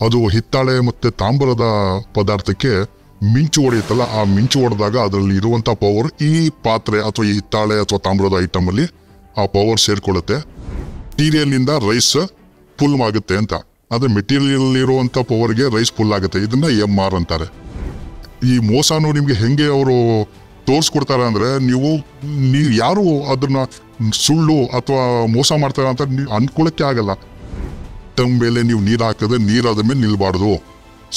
ಅದು ಹಿತ್ತಾಳೆ ಮತ್ತೆ ತಾಮ್ರದ ಪದಾರ್ಥಕ್ಕೆ ಮಿಂಚು ಹೊಡೆಯುತ್ತಲ್ಲ, ಆ ಮಿಂಚು ಹೊಡೆದಾಗ ಅದರಲ್ಲಿ ಇರುವಂಥ ಪವರ್ ಈ ಪಾತ್ರೆ ಅಥವಾ ಈ ಹಿತ್ತಾಳೆ ಅಥವಾ ತಾಮ್ರದ ಐಟಮಲ್ಲಿ ಆ ಪವರ್ ಸೇರ್ಕೊಳ್ಳುತ್ತೆ. ಮೆಟೀರಿಯಲ್ನಿಂದ ರೈಸ್ ಫುಲ್ ಆಗುತ್ತೆ ಅಂತ. ಆದರೆ ಮೆಟೀರಿಯಲ್ ಇರುವಂಥ ಪವರ್ಗೆ ರೈಸ್ ಫುಲ್ ಆಗುತ್ತೆ. ಇದನ್ನ MR ಅಂತಾರೆ. ಈ ಮೋಸನು ನಿಮಗೆ ಹೆಂಗೆ ಅವರು ತೋರಿಸ್ಕೊಡ್ತಾರೆ ಅಂದರೆ, ನೀವು ಯಾರು ಅದನ್ನ ಸುಳ್ಳು ಅಥವಾ ಮೋಸ ಮಾಡ್ತಾರೆ ಅಂತ ನೀವು ಅನ್ಕೊಳ್ಳೋಕ್ಕೆ ಆಗಲ್ಲ. ಟಮ್ ಮೇಲೆ ನೀವು ನೀರು ಹಾಕಿದ್ರೆ ನೀರು ಅದ್ರ ಮೇಲೆ ನಿಲ್ಬಾರ್ದು,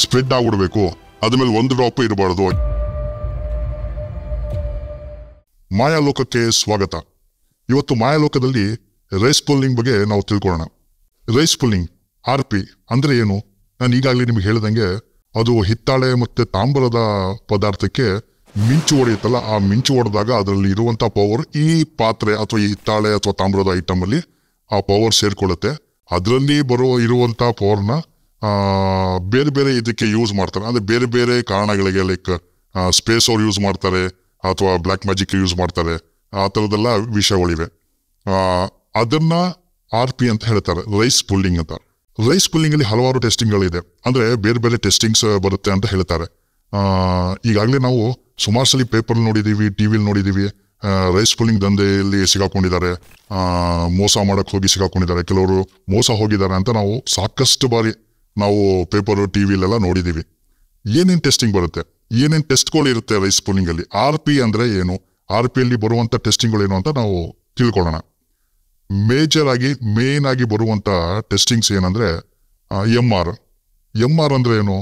ಸ್ಪ್ರೆಡ್ ಆಗ್ಬಿಡ್ಬೇಕು, ಅದ್ರ ಮೇಲೆ ಒಂದು ಡ್ರಾಪ್ ಇರಬಾರ್ದು. ಮಾಯಾಲೋಕಕ್ಕೆ ಸ್ವಾಗತ. ಇವತ್ತು ಮಾಯಾಲೋಕದಲ್ಲಿ ರೈಸ್ ಪುಲ್ಲಿಂಗ್ ಬಗ್ಗೆ ನಾವು ತಿಳ್ಕೊಳ್ಳೋಣ. ರೈಸ್ ಪುಲ್ಲಿಂಗ್ RP ಅಂದ್ರೆ ಏನು? ನಾನು ಈಗಾಗಲೇ ನಿಮ್ಗೆ ಹೇಳ್ದಂಗೆ ಅದು ಹಿತ್ತಾಳೆ ಮತ್ತೆ ತಾಮ್ರದ ಪದಾರ್ಥಕ್ಕೆ ಮಿಂಚು ಹೊಡೆಯುತ್ತಲ್ಲ, ಆ ಮಿಂಚು ಹೊಡೆದಾಗ ಅದರಲ್ಲಿ ಇರುವಂಥ ಪವರ್ ಈ ಪಾತ್ರೆ ಅಥವಾ ಈ ಹಿತ್ತಾಳೆ ಅಥವಾ ತಾಮ್ರದ ಐಟಮಲ್ಲಿ ಆ ಪವರ್ ಸೇರ್ಕೊಳ್ಳುತ್ತೆ. ಅದರಲ್ಲಿ ಇರುವಂಥ ಪವರ್ನ ಬೇರೆ ಬೇರೆ ಇದಕ್ಕೆ ಯೂಸ್ ಮಾಡ್ತಾರೆ. ಅಂದರೆ ಬೇರೆ ಬೇರೆ ಕಾರಣಗಳಿಗೆ, ಲೈಕ್ ಸ್ಪೇಸ್ ಅವ್ರು ಯೂಸ್ ಮಾಡ್ತಾರೆ ಅಥವಾ ಬ್ಲ್ಯಾಕ್ ಮ್ಯಾಜಿಕ್ ಯೂಸ್ ಮಾಡ್ತಾರೆ. ಆ ಥರದ್ದೆಲ್ಲ ವಿಷಯಗಳಿವೆ. ಅದನ್ನ RP ಅಂತ ಹೇಳ್ತಾರೆ, ರೈಸ್ ಪುಲ್ಲಿಂಗ್ ಅಂತ. ರೈಸ್ ಪುಲ್ಲಿಂಗಲ್ಲಿ ಹಲವಾರು ಟೆಸ್ಟಿಂಗ್ಗಳಿದೆ. ಅಂದರೆ ಬೇರೆ ಬೇರೆ ಟೆಸ್ಟಿಂಗ್ಸ್ ಬರುತ್ತೆ ಅಂತ ಹೇಳ್ತಾರೆ. ಈಗಾಗಲೇ ನಾವು ಸುಮಾರು ಸಲ ಪೇಪರ್ ನೋಡಿದ್ದೀವಿ, TV ನೋಡಿದ್ದೀವಿ. ರೈಸ್ ಪುಲ್ಲಿಂಗ್ ದಂಧೆಯಲ್ಲಿ ಸಿಗಾಕೊಂಡಿದ್ದಾರೆ, ಮೋಸ ಮಾಡಕ್ಕೆ ಹೋಗಿ ಸಿಗಾಕೊಂಡಿದ್ದಾರೆ, ಕೆಲವರು ಮೋಸ ಹೋಗಿದ್ದಾರೆ ಅಂತ ನಾವು ಸಾಕಷ್ಟು ಬಾರಿ ನಾವು ಪೇಪರು TVಲೆಲ್ಲ ನೋಡಿದ್ದೀವಿ. ಏನೇನು ಟೆಸ್ಟಿಂಗ್ ಬರುತ್ತೆ, ಏನೇನು ಟೆಸ್ಟ್ಗಳು ಇರುತ್ತೆ ರೈಸ್ ಪುಲ್ಲಿಂಗಲ್ಲಿ, RP ಅಂದರೆ ಏನು, RPಯಲ್ಲಿ ಬರುವಂಥ ಟೆಸ್ಟಿಂಗ್ಗಳೇನು ಅಂತ ನಾವು ತಿಳ್ಕೊಳ್ಳೋಣ. ಮೇನ್ ಆಗಿ ಬರುವಂಥ ಟೆಸ್ಟಿಂಗ್ಸ್ ಏನಂದರೆ MR ಅಂದರೆ ಏನು,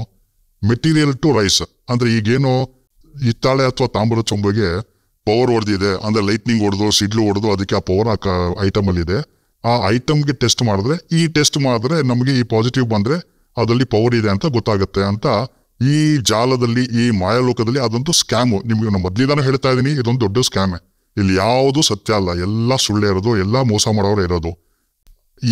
ಮೆಟೀರಿಯಲ್ ಟು ರೈಸ್. ಅಂದರೆ ಈಗೇನೋ ಹಿತ್ತಾಳೆ ಅಥವಾ ತಾಮ್ರದ ಚೊಂಬೆಗೆ ಪವರ್ ಹೊಡೆದಿದೆ, ಅಂದರೆ ಲೈಟ್ನಿಂಗ್ ಹೊಡೆದು ಸಿಡ್ಲು ಹೊಡೆದು ಅದಕ್ಕೆ ಆ ಪವರ್ ಐಟಮಲ್ಲಿದೆ. ಆ ಐಟಮ್ಗೆ ಟೆಸ್ಟ್ ಮಾಡಿದ್ರೆ, ಈ ಟೆಸ್ಟ್ ಮಾಡಿದ್ರೆ ನಮಗೆ ಈ ಪಾಸಿಟಿವ್ ಬಂದರೆ ಅದರಲ್ಲಿ ಪವರ್ ಇದೆ ಅಂತ ಗೊತ್ತಾಗುತ್ತೆ ಅಂತ ಈ ಜಾಲದಲ್ಲಿ, ಈ ಮಾಯಾಲೋಕದಲ್ಲಿ ಅದಂತೂ ಸ್ಕ್ಯಾಮು. ನಿಮಗೆ ನಾನು ಮೊದಲಿಂದಾನು ಹೇಳ್ತಾ ಇದ್ದೀನಿ, ಇದೊಂದು ದೊಡ್ಡ ಸ್ಕ್ಯಾಮೇ. ಇಲ್ಲಿ ಯಾವುದು ಸತ್ಯ ಅಲ್ಲ, ಎಲ್ಲ ಸುಳ್ಳೇ ಇರೋದು, ಎಲ್ಲ ಮೋಸ ಮಾಡೋರು ಇರೋದು.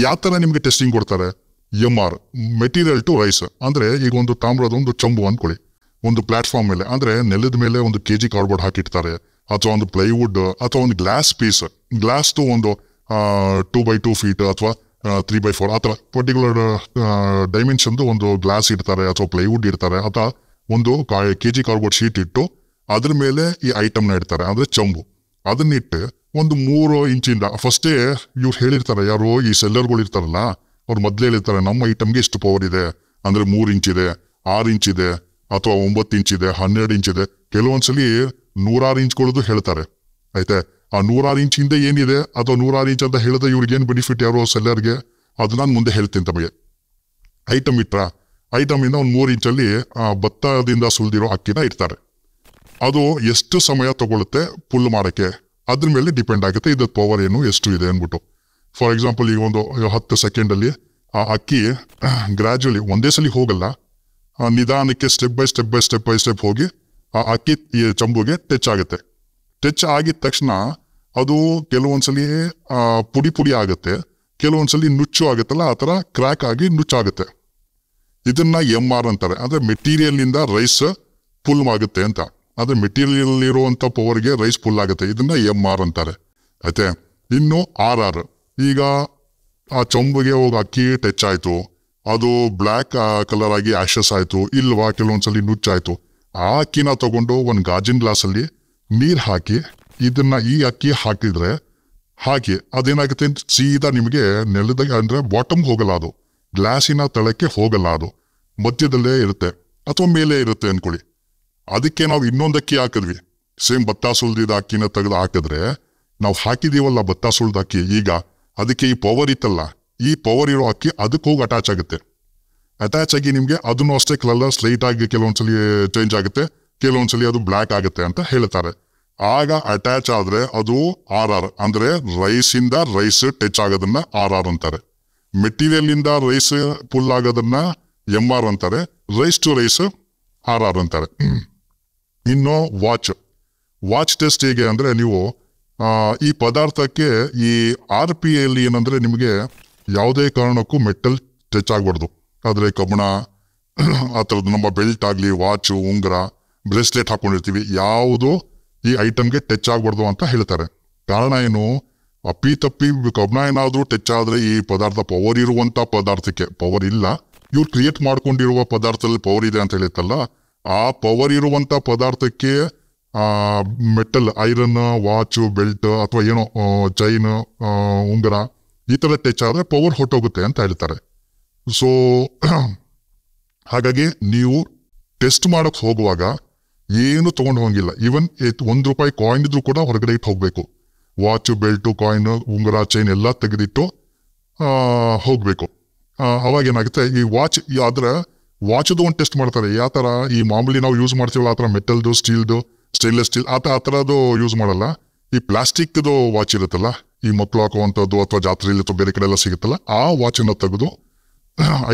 ಯಾವ ಥರ ನಿಮಗೆ ಟೆಸ್ಟಿಂಗ್ ಕೊಡ್ತಾರೆ? MR material to rise. ಅಂದರೆ ಈಗ ಒಂದು ತಾಮ್ರದ ಒಂದು ಚೊಂಬು ಅಂದ್ಕೊಳ್ಳಿ, ಒಂದು ಪ್ಲಾಟ್ಫಾರ್ಮ್ ಮೇಲೆ, ಅಂದರೆ ನೆಲದ ಮೇಲೆ ಒಂದು kg ಕಾರ್ಡ್ಬೋರ್ಡ್ ಹಾಕಿರ್ತಾರೆ, ಅಥವಾ ಒಂದು ಪ್ಲೈವುಡ್ ಅಥವಾ ಒಂದು ಗ್ಲಾಸ್ ಪೀಸ್, ಗ್ಲಾಸ್ದು ಒಂದು 2x2 ಫೀಟ್ ಅಥವಾ 3x4 ಆ ಥರ ಪರ್ಟಿಕ್ಯುಲರ್ ಡೈಮೆನ್ಷನ್ದು ಒಂದು ಗ್ಲಾಸ್ ಇಡ್ತಾರೆ ಅಥವಾ ಪ್ಲೈವುಡ್ ಇಡ್ತಾರೆ, ಅಥವಾ ಒಂದು kg ಕಾರ್ಡ್ಬೋರ್ಡ್ ಶೀಟ್ ಇಟ್ಟು ಅದ್ರ ಮೇಲೆ ಈ ಐಟಮ್ನ ಇಡ್ತಾರೆ, ಅಂದರೆ ಚೊಂಬು. ಅದನ್ನಿಟ್ಟು ಒಂದು 3 ಇಂಚಿಂದ ಫಸ್ಟೇ ಇವ್ರು ಹೇಳಿರ್ತಾರೆ, ಯಾರು ಈ ಸೆಲ್ಲರ್ಗಳು ಇರ್ತಾರಲ್ಲ, ಅವ್ರು ಮೊದಲೇ ಹೇಳಿರ್ತಾರೆ ನಮ್ಮ ಐಟಮ್ಗೆ ಇಷ್ಟು ಪವರ್ ಇದೆ, ಅಂದರೆ 3 ಇಂಚಿದೆ, 6 ಇಂಚಿದೆ, ಅಥವಾ 9 ಇಂಚಿದೆ, 12 ಇಂಚಿದೆ. ಕೆಲವೊಂದ್ಸಲಿ 106 ಇಂಚ್ಗಳದ್ದು ಹೇಳ್ತಾರೆ. ಆಯ್ತಾ? ಆ 106 ಇಂಚಿಂದ ಏನಿದೆ ಅಥವಾ 106 ಇಂಚ್ ಅಂತ ಹೇಳಿದ್ರೆ ಇವ್ರಿಗೇನು ಬೆನಿಫಿಟ್, ಯಾರೋ ಸೆಲ್ಲರ್ಗೆ, ಅದು ನಾನು ಮುಂದೆ ಹೇಳ್ತೀನಿ ತಮಗೆ. ಐಟಮ್ ಇಟ್ರ, ಐಟಮಿಂದ ಒಂದು 3 ಇಂಚಲ್ಲಿ ಭತ್ತದಿಂದ ಸುಲಿದಿರೋ ಅಕ್ಕಿನ ಇಡ್ತಾರೆ. ಅದು ಎಷ್ಟು ಸಮಯ ತಗೊಳುತ್ತೆ ಪುಲ್ ಮಾಡೋಕ್ಕೆ, ಅದ್ರ ಮೇಲೆ ಡಿಪೆಂಡ್ ಆಗುತ್ತೆ ಇದ್ರ ಪವರ್ ಏನು, ಎಷ್ಟು ಇದೆ ಅಂದ್ಬಿಟ್ಟು. ಫಾರ್ ಎಕ್ಸಾಂಪಲ್, ಈಗ ಒಂದು 10 ಸೆಕೆಂಡಲ್ಲಿ ಆ ಅಕ್ಕಿ ಗ್ರ್ಯಾಜುವಲಿ ಒಂದೇ ಸಲ ಹೋಗಲ್ಲ, ನಿಧಾನಕ್ಕೆ ಸ್ಟೆಪ್ ಬೈ ಸ್ಟೆಪ್ ಹೋಗಿ ಆ ಅಕ್ಕಿ ಈ ಚಂಬುಗೆ ಟಚ್ ಆಗುತ್ತೆ. ಟಚ್ ಆಗಿದ ತಕ್ಷಣ ಅದು ಕೆಲವೊಂದ್ಸಲಿ ಪುಡಿ ಆಗುತ್ತೆ, ಕೆಲವೊಂದ್ಸಲಿ ನುಚ್ಚು ಆಗುತ್ತಲ್ಲ, ಆ ಥರ ಕ್ರ್ಯಾಕ್ ಆಗಿ ನುಚ್ಚಾಗುತ್ತೆ. ಇದನ್ನ MR ಅಂತಾರೆ. ಅಂದರೆ ಮೆಟೀರಿಯಲ್ನಿಂದ ರೈಸ್ ಫುಲ್ ಆಗುತ್ತೆ ಅಂತ. ಆದರೆ ಮೆಟೀರಿಯಲ್ ಇರುವಂಥ ಪವರ್ಗೆ ರೈಸ್ ಫುಲ್ ಆಗುತ್ತೆ. ಇದನ್ನ MR ಅಂತಾರೆ. ಆಯ್ತೆ? ಇನ್ನು RR, ಈಗ ಆ ಚೊಂಬುಗೆ ಹೋಗಿ ಅಕ್ಕಿ ಟಚ್ ಆಯಿತು, ಅದು ಬ್ಲ್ಯಾಕ್ ಕಲರ್ ಆಗಿ ಆಶಸ್ ಆಯಿತು, ಇಲ್ವಾ ಕೆಲವೊಂದ್ಸಲಿ ನುಚ್ಚಾಯಿತು. ಆ ಅಕ್ಕಿನ ತಗೊಂಡು ಒಂದು ಗಾಜಿನ ಗ್ಲಾಸಲ್ಲಿ ನೀರು ಹಾಕಿ ಇದನ್ನ ಈ ಅಕ್ಕಿ ಹಾಕಿ ಅದೇನಾಗುತ್ತೆ, ಸೀದಾ ನಿಮಗೆ ನೆಲದಾಗ, ಅಂದರೆ ಬಾಟಮ್ ಹೋಗಲ್ಲ, ಅದು ಗ್ಲಾಸಿನ ತಳಕ್ಕೆ ಹೋಗಲ್ಲ, ಅದು ಮಧ್ಯದಲ್ಲೇ ಇರುತ್ತೆ ಅಥವಾ ಮೇಲೆ ಇರುತ್ತೆ ಅನ್ಕೊಳ್ಳಿ. ಅದಕ್ಕೆ ನಾವು ಇನ್ನೊಂದು ಅಕ್ಕಿ ಹಾಕಿದ್ವಿ, ಸೇಮ್ ಭತ್ತ ಸುಳ್ದಿದ ಅಕ್ಕಿನ ತೆಗೆದು ಹಾಕಿದ್ರೆ, ನಾವು ಹಾಕಿದೀವಲ್ಲ ಭತ್ತ ಸುಳ್ದ ಅಕ್ಕಿ, ಈಗ ಅದಕ್ಕೆ ಈ ಪವರ್ ಇತ್ತಲ್ಲ, ಈ ಪವರ್ ಇರೋ ಅಕ್ಕಿ ಅದಕ್ಕೆ ಹೋಗಿ ಅಟ್ಯಾಚ್ ಆಗುತ್ತೆ. ಅಟ್ಯಾಚ್ ಆಗಿ ನಿಮಗೆ ಅದನ್ನು ಅಷ್ಟೇ ಕಲರ್ ಸ್ಲೈಟ್ ಆಗಿ ಕೆಲವೊಂದ್ಸಲಿ ಚೇಂಜ್ ಆಗುತ್ತೆ, ಕೆಲವೊಂದ್ಸಲಿ ಅದು ಬ್ಲ್ಯಾಕ್ ಆಗುತ್ತೆ ಅಂತ ಹೇಳ್ತಾರೆ. ಆಗ ಅಟ್ಯಾಚ್ ಆದ್ರೆ ಅದು RR, ಅಂದ್ರೆ ರೈಸಿಂದ ರೈಸ್ ಟಚ್ ಆಗೋದನ್ನ RR ಅಂತಾರೆ. ಮೆಟೀರಿಯಲ್ ಇಂದ ರೈಸ್ ಫುಲ್ ಆಗೋದನ್ನ MR ಅಂತಾರೆ. ರೈಸ್ ಟು ರೈಸ್ RR ಅಂತಾರೆ. ಇನ್ನು ವಾಚ್ ಟೆಸ್ಟ್ ಹೇಗೆ ಅಂದ್ರೆ, ನೀವು ಈ ಪದಾರ್ಥಕ್ಕೆ ಈ RPಯಲ್ಲಿ ಏನಂದ್ರೆ, ನಿಮಗೆ ಯಾವುದೇ ಕಾರಣಕ್ಕೂ ಮೆಟಲ್ ಟಚ್ ಆಗ್ಬಾರ್ದು. ಆದರೆ ಕಬ್ಬಣ ಆ ಥರದ್ದು ನಮ್ಮ ಬೆಲ್ಟ್ ಆಗಲಿ, ವಾಚು, ಉಂಗುರ, ಬ್ರೇಸ್ಲೆಟ್ ಹಾಕೊಂಡಿರ್ತೀವಿ, ಯಾವುದು ಈ ಐಟಮ್ಗೆ ಟಚ್ ಆಗ್ಬಾರ್ದು ಅಂತ ಹೇಳ್ತಾರೆ. ಕಾರಣ ಏನು, ಅಪ್ಪಿ ತಪ್ಪಿ ಕಬ್ಬಣ ಏನಾದರೂ ಟಚ್ ಆದರೆ ಈ ಪದಾರ್ಥ ಪವರ್ ಇರುವಂಥ ಪದಾರ್ಥಕ್ಕೆ, ಪವರ್ ಇಲ್ಲ ಇವ್ರು ಕ್ರಿಯೇಟ್ ಮಾಡ್ಕೊಂಡಿರುವ ಪದಾರ್ಥದಲ್ಲಿ ಪವರ್ ಇದೆ ಅಂತ ಹೇಳಿತ್ತಲ್ಲ, ಆ ಪವರ್ ಇರುವಂತ ಪದಾರ್ಥಕ್ಕೆ ಮೆಟಲ್, ಐರನ್, ವಾಚ್, ಬೆಲ್ಟ್ ಅಥವಾ ಏನೋ ಚೈನ್, ಉಂಗುರ ಈ ತರ ಟಚ್ ಆದ್ರೆ ಪವರ್ ಹೊಟ್ಟೋಗುತ್ತೆ ಅಂತ ಹೇಳ್ತಾರೆ. ಸೊ ಹಾಗಾಗಿ ನೀವು ಟೆಸ್ಟ್ ಮಾಡಕ್ ಹೋಗುವಾಗ ಏನು ತಗೊಂಡು ಹೋಗಿಲ್ಲ. ಈವನ್ ₹1 ಕಾಯಿನ್ ಇದ್ರೂ ಕೂಡ ಹೊರಗಡೆ ಇಟ್ಟು ಹೋಗ್ಬೇಕು. ವಾಚ್, ಬೆಲ್ಟು, ಕಾಯಿನ್, ಉಂಗುರ, ಚೈನ್ ಎಲ್ಲ ತೆಗೆದಿಟ್ಟು ಹೋಗ್ಬೇಕು. ಅವಾಗ ಏನಾಗುತ್ತೆ, ಈ ವಾಚ್ ಆದ್ರೆ ವಾಚ್ದು ಒಂದು ಟೆಸ್ಟ್ ಮಾಡ್ತಾರೆ. ಯಾವ ತರ ಈ ಮಾಮೂಲಿ ನಾವು ಯೂಸ್ ಮಾಡ್ತೀವಲ್ಲ ಆ ಥರ ಮೆಟಲ್ದು, ಸ್ಟೀಲ್ದು, ಸ್ಟೇನ್ಲೆಸ್ ಸ್ಟೀಲ್ ಆ ಥರದ್ದು ಯೂಸ್ ಮಾಡಲ್ಲ. ಈ ಪ್ಲಾಸ್ಟಿಕ್ದು ವಾಚ್ ಇರುತ್ತಲ್ಲ, ಈ ಮಕ್ಕಳು ಹಾಕುವಂಥದ್ದು ಅಥವಾ ಜಾತ್ರೆಯಲ್ಲಿ ಅಥವಾ ಬೇರೆ ಕಡೆ ಎಲ್ಲ ಸಿಗುತ್ತಲ್ಲ, ಆ ವಾಚನ್ನು ತೆಗೆದು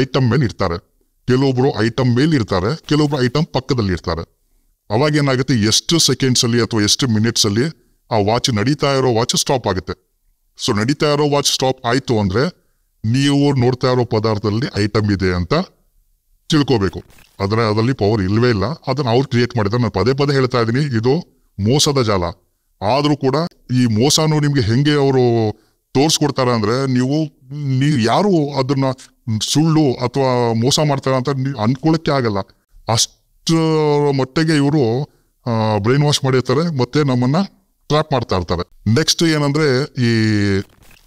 ಐಟಮ್ ಮೇಲೆ ಇರ್ತಾರೆ. ಕೆಲವೊಬ್ರು ಐಟಮ್ ಮೇಲೆ ಇರ್ತಾರೆ, ಕೆಲವೊಬ್ರು ಐಟಮ್ ಪಕ್ಕದಲ್ಲಿ ಇರ್ತಾರೆ. ಅವಾಗ ಏನಾಗುತ್ತೆ, ಎಷ್ಟು ಸೆಕೆಂಡ್ಸ್ ಅಲ್ಲಿ ಅಥವಾ ಎಷ್ಟು ಮಿನಿಟ್ಸ್ ಅಲ್ಲಿ ಆ ವಾಚ್ ನಡೀತಾ ಇರೋ ವಾಚ್ ಸ್ಟಾಪ್ ಆಗುತ್ತೆ. ಸೊ ನಡೀತಾ ಇರೋ ವಾಚ್ ಸ್ಟಾಪ್ ಆಯ್ತು ಅಂದ್ರೆ ನೀವು ನೋಡ್ತಾ ಇರೋ ಪದಾರ್ಥದಲ್ಲಿ ಐಟಮ್ ಇದೆ ಅಂತ ತಿಳ್ಕೋಬೇಕು. ಅದರಲ್ಲಿ ಪವರ್ ಇಲ್ವೇ ಇಲ್ಲ, ಅದನ್ನ ಅವ್ರು ಕ್ರಿಯೇಟ್ ಮಾಡಿದ್ರೆ. ನಾನು ಪದೇ ಪದೇ ಹೇಳ್ತಾ ಇದ್ದೀನಿ, ಇದು ಮೋಸದ ಜಾಲ. ಆದ್ರೂ ಕೂಡ ಈ ಮೋಸನು ನಿಮ್ಗೆ ಹೆಂಗೆ ಅವರು ತೋರ್ಸ್ಕೊಡ್ತಾರೆ ಅಂದ್ರೆ, ನೀವು ಯಾರು ಅದನ್ನ ಸುಳ್ಳು ಅಥವಾ ಮೋಸ ಮಾಡ್ತಾರೆ ಅಂತ ನೀವು ಅನ್ಕೊಳಕ್ಕೆ ಆಗಲ್ಲ. ಅಷ್ಟು ಮಟ್ಟಿಗೆ ಇವರು ಬ್ರೈನ್ ವಾಶ್ ಮಾಡಿರ್ತಾರೆ, ಮತ್ತೆ ನಮ್ಮನ್ನ ಟ್ರ್ಯಾಪ್ ಮಾಡ್ತಾ ಇರ್ತಾರೆ. ನೆಕ್ಸ್ಟ್ ಏನಂದ್ರೆ ಈ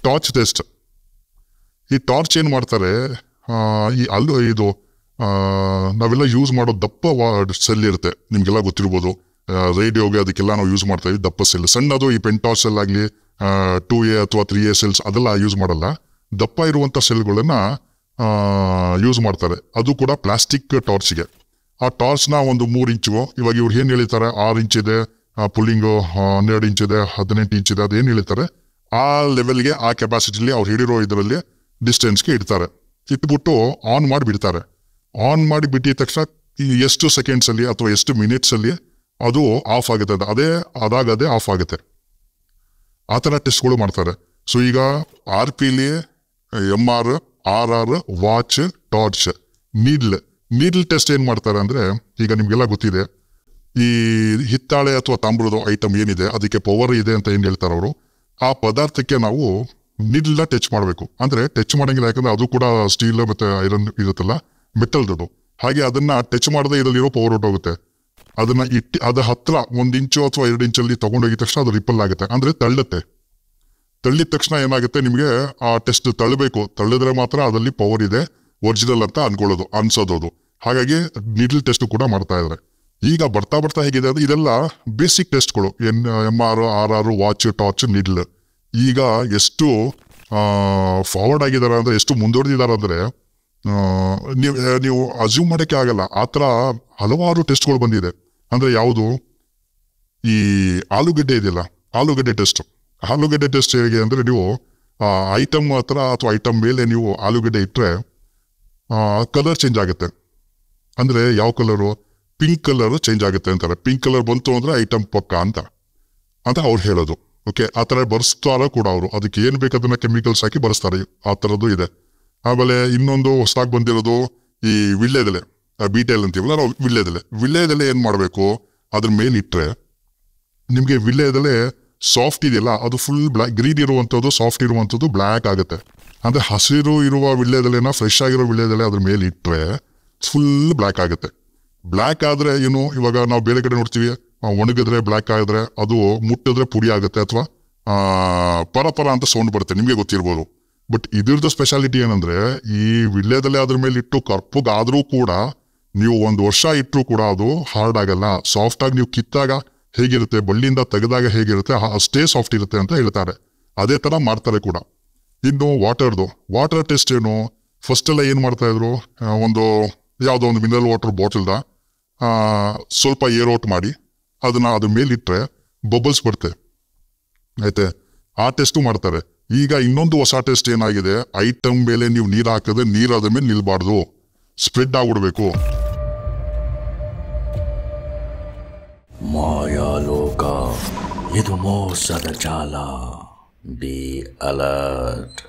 ಟಾರ್ಚ್ ಟೆಸ್ಟ್. ಈ ಟಾರ್ಚ್ ಏನ್ ಮಾಡ್ತಾರೆ, ಇದು ನಾವೆಲ್ಲ ಯೂಸ್ ಮಾಡೋ ದಪ್ಪ ಸೆಲ್ ಇರುತ್ತೆ, ನಿಮ್ಗೆಲ್ಲ ಗೊತ್ತಿರ್ಬೋದು. ರೇಡಿಯೋಗೆ ಅದಕ್ಕೆಲ್ಲ ನಾವು ಯೂಸ್ ಮಾಡ್ತಾ ಇದ್ವಿ ದಪ್ಪ ಸೆಲ್. ಸಣ್ಣದು ಈ ಪೆಂಟಾಸ್ ಸೆಲ್ ಆಗಲಿ 2A ಅಥವಾ 3A ಸೆಲ್ಸ್ ಅದೆಲ್ಲ ಯೂಸ್ ಮಾಡಲ್ಲ. ದಪ್ಪ ಇರುವಂತ ಸೆಲ್ಗಳನ್ನ ಯೂಸ್ ಮಾಡ್ತಾರೆ. ಅದು ಕೂಡ ಪ್ಲಾಸ್ಟಿಕ್ ಟಾರ್ಚ್ಗೆ. ಆ ಟಾರ್ಚ್ನ ಒಂದು 3 ಇಂಚು, ಇವಾಗ ಇವ್ರು ಏನ್ ಹೇಳಿತಾರೆ 6 ಇಂಚ್ ಇದೆ, ಪುಲ್ಲಿಂಗು 12 ಇಂಚ್ ಇದೆ, 18 ಇಂಚ್ ಇದೆ, ಅದೇನು ಹೇಳ್ತಾರೆ ಆ ಲೆವೆಲ್ಗೆ, ಆ ಕೆಪಾಸಿಟಿಲಿ ಅವ್ರು ಹಿಡಿರೋ ಇದರಲ್ಲಿ ಡಿಸ್ಟೆನ್ಸ್ಗೆ ಇಡ್ತಾರೆ. ಇಟ್ಬಿಟ್ಟು ಆನ್ ಮಾಡಿ ಬಿಡ್ತಾರೆ. ಆನ್ ಮಾಡಿ ಬಿಟ್ಟಿದ ತಕ್ಷಣ ಎಷ್ಟು ಸೆಕೆಂಡ್ಸ್ ಅಲ್ಲಿ ಅಥವಾ ಎಷ್ಟು ಮಿನಿಟ್ಸ್ ಅಲ್ಲಿ ಅದು ಆಫ್ ಆಗುತ್ತೆ. ಅದಾಗದೆ ಆಫ್ ಆಗುತ್ತೆ. ಆ ಥರ ಟೆಸ್ಟ್ಗಳು ಮಾಡ್ತಾರೆ. ಸೊ ಈಗ RPಲಿ MR, RR, watch, torch, needle test ಏನ್ ಮಾಡ್ತಾರೆ ಅಂದ್ರೆ, ಈಗ ನಿಮ್ಗೆಲ್ಲ ಗೊತ್ತಿದೆ, ಈ ಹಿತ್ತಾಳೆ ಅಥವಾ ತಾಮ್ರದ ಐಟಮ್ ಏನಿದೆ ಅದಕ್ಕೆ ಪವರ್ ಇದೆ ಅಂತ ಏನ್ ಹೇಳ್ತಾರೆ ಅವರು, ಆ ಪದಾರ್ಥಕ್ಕೆ ನಾವು ನೀಡ್ಲ್ನ ಟಚ್ ಮಾಡಬೇಕು. ಅಂದ್ರೆ ಟಚ್ ಮಾಡಂಗಿಲ್ಲ, ಯಾಕಂದ್ರೆ ಅದು ಕೂಡ ಸ್ಟೀಲ್ ಮತ್ತೆ ಐರನ್ ಇರುತ್ತಲ್ಲ, ಮೆಟಲ್ದು. ಹಾಗೆ ಅದನ್ನ ಟಚ್ ಮಾಡದೆ ಇದರಲ್ಲಿರೋ ಪವರ್ ಹೊಟ್ಟೋಗುತ್ತೆ. ಅದನ್ನ ಅದ ಹತ್ರ 1 ಇಂಚು ಅಥವಾ 2 ಇಂಚಲ್ಲಿ ತಗೊಂಡೋಗಿದ ತಕ್ಷಣ ಅದು ರಿಪಲ್ ಆಗುತ್ತೆ, ಅಂದ್ರೆ ತಳ್ಳುತ್ತೆ. ತಳ್ಳಿದ ತಕ್ಷಣ ಏನಾಗುತ್ತೆ, ನಿಮಗೆ ಆ ಟೆಸ್ಟ್ ತಳ್ಳಿದ್ರೆ ಮಾತ್ರ ಅದರಲ್ಲಿ ಪವರ್ ಇದೆ, ಒರಿಜಿನಲ್ ಅಂತ ಅನ್ಸೋದು. ಹಾಗಾಗಿ ನೀಡ್ಲ್ ಟೆಸ್ಟ್ ಕೂಡ ಮಾಡ್ತಾ ಇದ್ದಾರೆ. ಈಗ ಬರ್ತಾ ಹೇಗಿದೆ ಅಂದ್ರೆ, ಇದೆಲ್ಲ ಬೇಸಿಕ್ ಟೆಸ್ಟ್ಗಳು. MR, RR, watch, torch, needle. ಈಗ ಎಷ್ಟು ಫಾರ್ವರ್ಡ್ ಆಗಿದ್ದಾರೆ ಅಂದ್ರೆ, ಎಷ್ಟು ಮುಂದುವರೆದಿದ್ದಾರೆ ಅಂದ್ರೆ ನೀವು ಅಸ್ಯೂಮ್ ಮಾಡೋಕ್ಕೆ ಆಗಲ್ಲ. ಆ ಥರ ಹಲವಾರು ಟೆಸ್ಟ್ಗಳು ಬಂದಿದೆ. ಅಂದ್ರೆ ಯಾವುದು, ಈ ಆಲೂಗಡ್ಡೆ ಇದೆಯಲ್ಲ, ಆಲೂಗಡ್ಡೆ ಟೆಸ್ಟ್ ಹೇಗೆ ಅಂದ್ರೆ, ನೀವು ಐಟಮ್ ಹತ್ರ ಅಥವಾ ಐಟಮ್ ಮೇಲೆ ನೀವು ಆಲೂಗಡ್ಡೆ ಇಟ್ಟರೆ ಕಲರ್ ಚೇಂಜ್ ಆಗುತ್ತೆ. ಅಂದ್ರೆ ಯಾವ ಕಲರು, ಪಿಂಕ್ ಕಲರ್ ಚೇಂಜ್ ಆಗುತ್ತೆ ಅಂತಾರೆ. ಪಿಂಕ್ ಕಲರ್ ಬಂತು ಅಂದ್ರೆ ಐಟಮ್ ಪಕ್ಕ ಅಂತ ಅವ್ರು ಹೇಳೋದು. ಓಕೆ, ಆ ಥರ ಬರ್ಸ್ತಾರ ಕೂಡ ಅವರು. ಅದಕ್ಕೆ ಏನ್ ಬೇಕದನ್ನ ಕೆಮಿಕಲ್ಸ್ ಹಾಕಿ ಬರ್ಸ್ತಾರೆ. ಆ ಥರದ್ದು ಇದೆ. ಆಮೇಲೆ ಇನ್ನೊಂದು ಹೊಸದಾಗಿ ಬಂದಿರೋದು ಈ ವಿಳ್ಳೆದೆಲೆ, ಬೀಟೆಲ್ ಅಂತೀವಲ್ಲ ನಾವು, ವಿಳ್ಳೆದೆಲೆ ಏನ್ ಮಾಡಬೇಕು, ಅದ್ರ ಮೇಲೆ ಇಟ್ರೆ ನಿಮ್ಗೆ ವಿಳ್ಳೆದೆಲೆ ಸಾಫ್ಟ್ ಇದೆಯಲ್ಲ, ಅದು ಫುಲ್ ಬ್ಲ್ಯಾಕ್, ಗ್ರೀನ್ ಇರುವಂಥದ್ದು ಸಾಫ್ಟ್ ಇರುವಂಥದ್ದು ಬ್ಲ್ಯಾಕ್ ಆಗುತ್ತೆ. ಅಂದ್ರೆ ಹಸಿರು ಇರುವ ವಿಳ್ಳೆದೆಲೆನ, ಫ್ರೆಶ್ ಆಗಿರೋ ವಿಳ್ಳೆದೆಲೆ ಅದ್ರ ಮೇಲೆ ಇಟ್ರೆ ಫುಲ್ ಬ್ಲ್ಯಾಕ್ ಆಗುತ್ತೆ. ಬ್ಲ್ಯಾಕ್ ಆದ್ರೆ ಏನು, ಇವಾಗ ನಾವು ಬೇರೆ ಕಡೆ ನೋಡ್ತೀವಿ, ಒಣಗಿದ್ರೆ ಬ್ಲ್ಯಾಕ್ ಆಗಿದ್ರೆ ಅದು ಮುಟ್ಟಿದ್ರೆ ಪುಡಿ ಆಗುತ್ತೆ, ಅಥವಾ ಪರ ಅಂತ ಸೌಂಡ್ ಬರುತ್ತೆ, ನಿಮ್ಗೆ ಗೊತ್ತಿರ್ಬೋದು. ಬಟ್ ಇದ್ರದ್ದು ಸ್ಪೆಷಾಲಿಟಿ ಏನಂದ್ರೆ, ಈ ವಿಳ್ಳೆದೆಲೆ ಅದ್ರ ಮೇಲೆ ಇಟ್ಟು ಕರ್ಪಗಾದ್ರೂ ಕೂಡ ನೀವು 1 ವರ್ಷ ಇಟ್ಟರು ಕೂಡ ಅದು ಹಾರ್ಡ್ ಆಗಲ್ಲ. ಸಾಫ್ಟ್ ಆಗಿ ನೀವು ಕಿತ್ತಾಗ ಹೇಗಿರುತ್ತೆ, ಬಳ್ಳಿಯಿಂದ ತೆಗೆದಾಗ ಹೇಗಿರುತ್ತೆ ಅಷ್ಟೇ ಸಾಫ್ಟ್ ಇರುತ್ತೆ ಅಂತ ಹೇಳ್ತಾರೆ. ಅದೇ ತರ ಮಾಡ್ತಾರೆ ಕೂಡ. ಇನ್ನು ವಾಟರ್ ಟೆಸ್ಟ್ ಏನು, ಫಸ್ಟ್ ಎಲ್ಲ ಏನ್ ಮಾಡ್ತಾ ಇದ್ರು, ಯಾವುದೋ ಒಂದು ಮಿನರಲ್ ವಾಟರ್ ಬಾಟಲ್ದ ಸ್ವಲ್ಪ ಏರ್ ಔಟ್ ಮಾಡಿ ಅದನ್ನ ಅದ್ರ ಮೇಲಿಟ್ರೆ ಬಬಲ್ಸ್ ಬರುತ್ತೆ, ಆಯ್ತೆ. ಆ ಟೆಸ್ಟು ಮಾಡ್ತಾರೆ. ಈಗ ಇನ್ನೊಂದು ಹೊಸ ಟೆಸ್ಟ್ ಏನಾಗಿದೆ, ಐಟಮ್ ಮೇಲೆ ನೀವು ನೀರು ಹಾಕಿದ್ರೆ ನೀರು ಅದ್ರ ಮೇಲೆ ನಿಲ್ಬಾರ್ದು, ಸ್ಪ್ರೆಡ್ ಆಗ್ಬಿಡ್ಬೇಕು. ಮಾಯಾಲೋಕ, ಇದು ಮೋಸದ ಜಾಲ. Be alert.